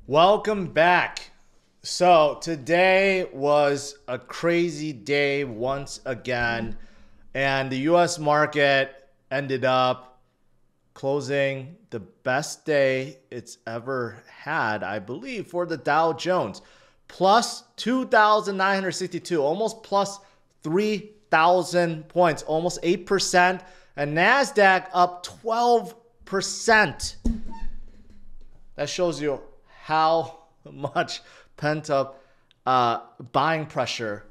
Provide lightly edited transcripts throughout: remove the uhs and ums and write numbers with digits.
Welcome back. So today was a crazy day once again, and the US market ended up closing the best day it's ever had, I believe, for the Dow Jones. Plus 2,962, almost plus 3,000 points, almost 8%, and NASDAQ up 12%. That shows you how much pent up buying pressure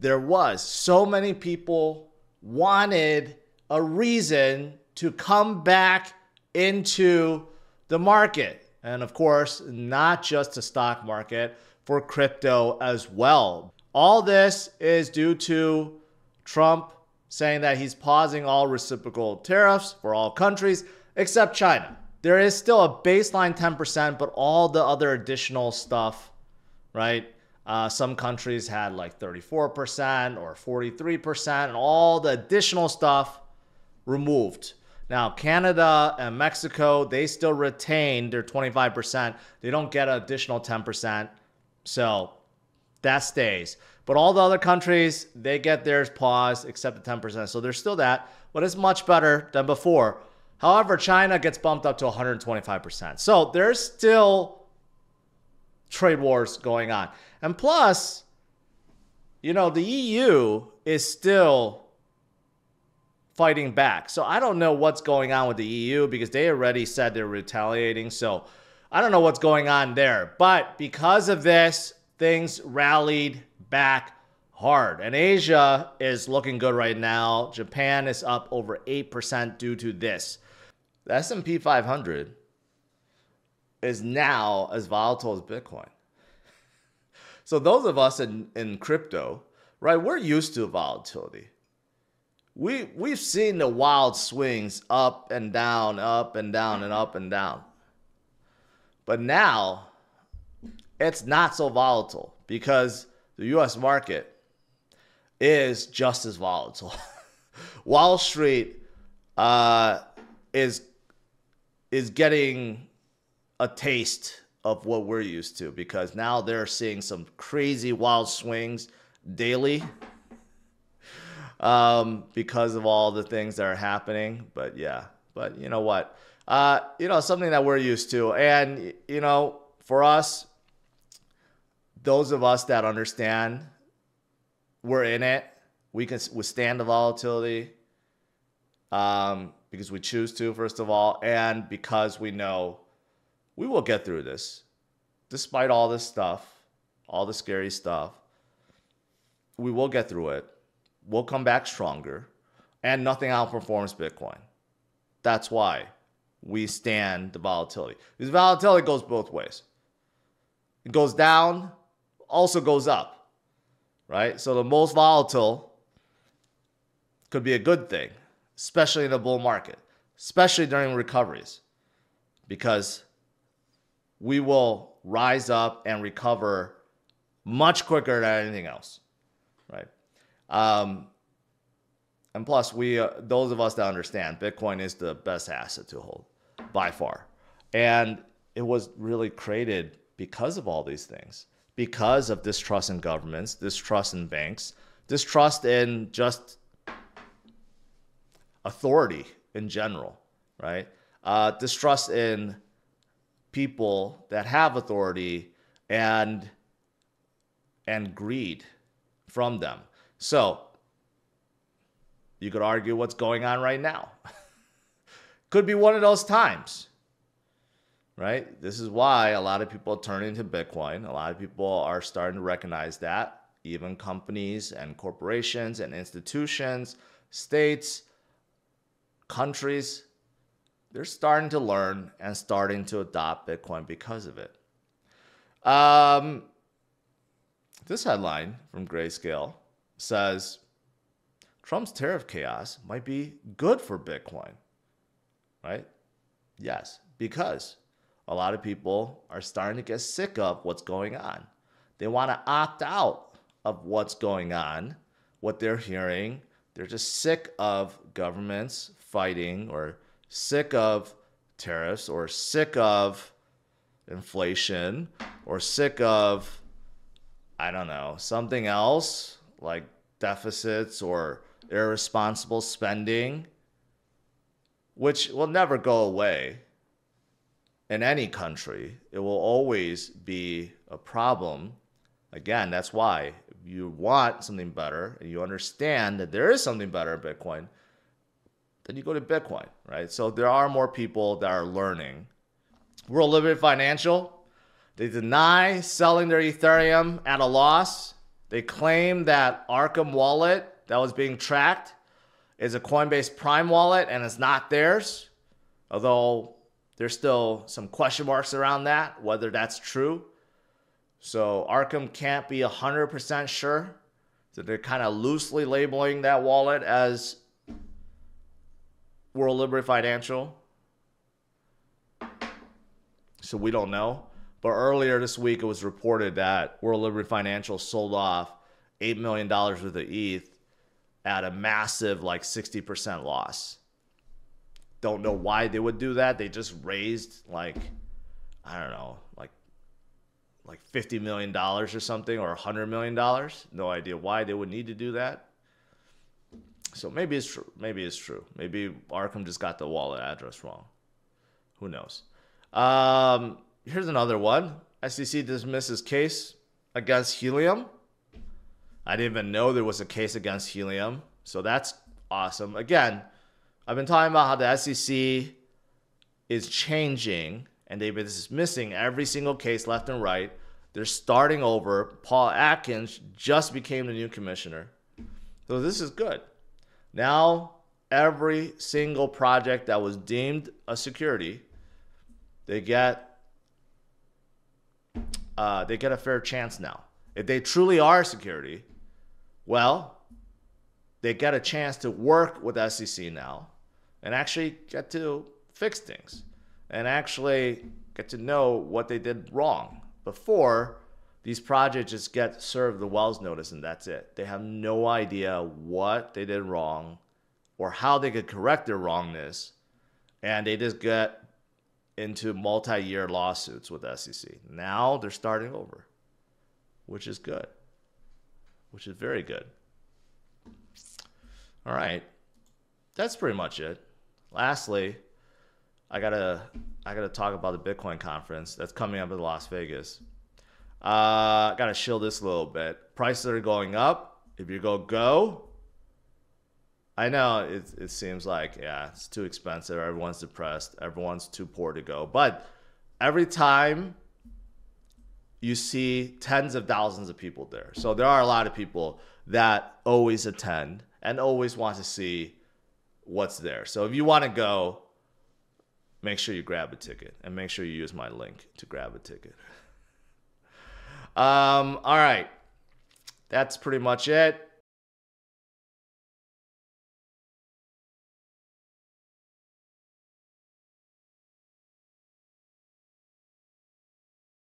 there was. So many people wanted a reason to come back into the market. And of course, not just the stock market, for crypto as well. All this is due to Trump saying that he's pausing all reciprocal tariffs for all countries except China. There is still a baseline 10%, but all the other additional stuff, right? Some countries had like 34% or 43%, and all the additional stuff removed. Now, Canada and Mexico, they still retain their 25%. They don't get an additional 10%. So that stays. But all the other countries, they get theirs paused except the 10%. So there's still that, but it's much better than before. However, China gets bumped up to 125%. So there's still trade wars going on. And plus, you know, the EU is still fighting back. So I don't know what's going on with the EU because they already said they're retaliating. So I don't know what's going on there. But because of this, things rallied back hard. And Asia is looking good right now. Japan is up over 8% due to this. The S&P 500 is now as volatile as Bitcoin. So those of us in crypto, right, we're used to volatility. We've seen the wild swings up and down, up and down, and up and down. But now it's not so volatile because the US market is just as volatile. Wall Street is getting a taste of what we're used to because now they're seeing some crazy wild swings daily because of all the things that are happening. But yeah, but you know what? Something that we're used to. And, you know, for us, those of us that understand we're in it, we can withstand the volatility because we choose to, first of all, and because we know we will get through this. Despite all this stuff, all the scary stuff, we will get through it. We'll come back stronger, and nothing outperforms Bitcoin. That's why we stand the volatility. Because volatility goes both ways. It goes down, also goes up, right? So the most volatile could be a good thing, especially in a bull market, especially during recoveries, because we will rise up and recover much quicker than anything else, right? And plus, those of us that understand, Bitcoin is the best asset to hold by far. And it was really created because of all these things, because of distrust in governments, distrust in banks, distrust in just authority in general, right? Distrust in people that have authority and greed from them. So you could argue what's going on right now. Could be one of those times, right? This is why a lot of people turn into Bitcoin. A lot of people are starting to recognize that. Even companies and corporations and institutions, states, countries, they're starting to learn and starting to adopt Bitcoin because of it. This headline from Grayscale says, Trump's tariff chaos might be good for Bitcoin, right? Yes, because a lot of people are starting to get sick of what's going on. They want to opt out of what's going on, what they're hearing. They're just sick of governments fighting or sick of tariffs or sick of inflation or sick of, I don't know, something else like deficits or irresponsible spending, which will never go away in any country. It will always be a problem. Again, that's why if you want something better and you understand that there is something better in Bitcoin, then you go to Bitcoin, right? So there are more people that are learning. World Liberty Financial, they deny selling their Ethereum at a loss. They claim that Arkham wallet that was being tracked is a Coinbase Prime wallet and it's not theirs. Although there's still some question marks around that, whether that's true. So Arkham can't be 100% sure. So they're kind of loosely labeling that wallet as World Liberty Financial. So we don't know. But earlier this week, it was reported that World Liberty Financial sold off $8 million worth of ETH at a massive, like 60% loss. Don't know why they would do that. They just raised like, I don't know, like $50 million or something, or $100 million. No idea why they would need to do that. So maybe it's true. Maybe it's true. Maybe Arkham just got the wallet address wrong. Who knows? Here's another one. SEC dismisses case against Helium. I didn't even know there was a case against Helium. So that's awesome. Again, I've been talking about how the SEC is changing and they've been dismissing every single case left and right. They're starting over. Paul Atkins just became the new commissioner. So this is good. Now, every single project that was deemed a security, they get a fair chance now. If they truly are a security, well, they get a chance to work with SEC now and actually get to fix things and actually get to know what they did wrong. Before, these projects just get served the Wells notice and that's it. They have no idea what they did wrong or how they could correct their wrongness, and they just get into multi-year lawsuits with SEC. Now they're starting over, which is good, which is very good. All right, that's pretty much it. Lastly, I gotta talk about the Bitcoin conference that's coming up in Las Vegas. Gotta shill this a little bit. Prices are going up. If you go. I know it seems like, yeah, it's too expensive. Everyone's depressed. Everyone's too poor to go. But every time you see tens of thousands of people there. So there are a lot of people that always attend and always want to see what's there. So if you want to go, make sure you grab a ticket and make sure you use my link to grab a ticket. All right. That's pretty much it.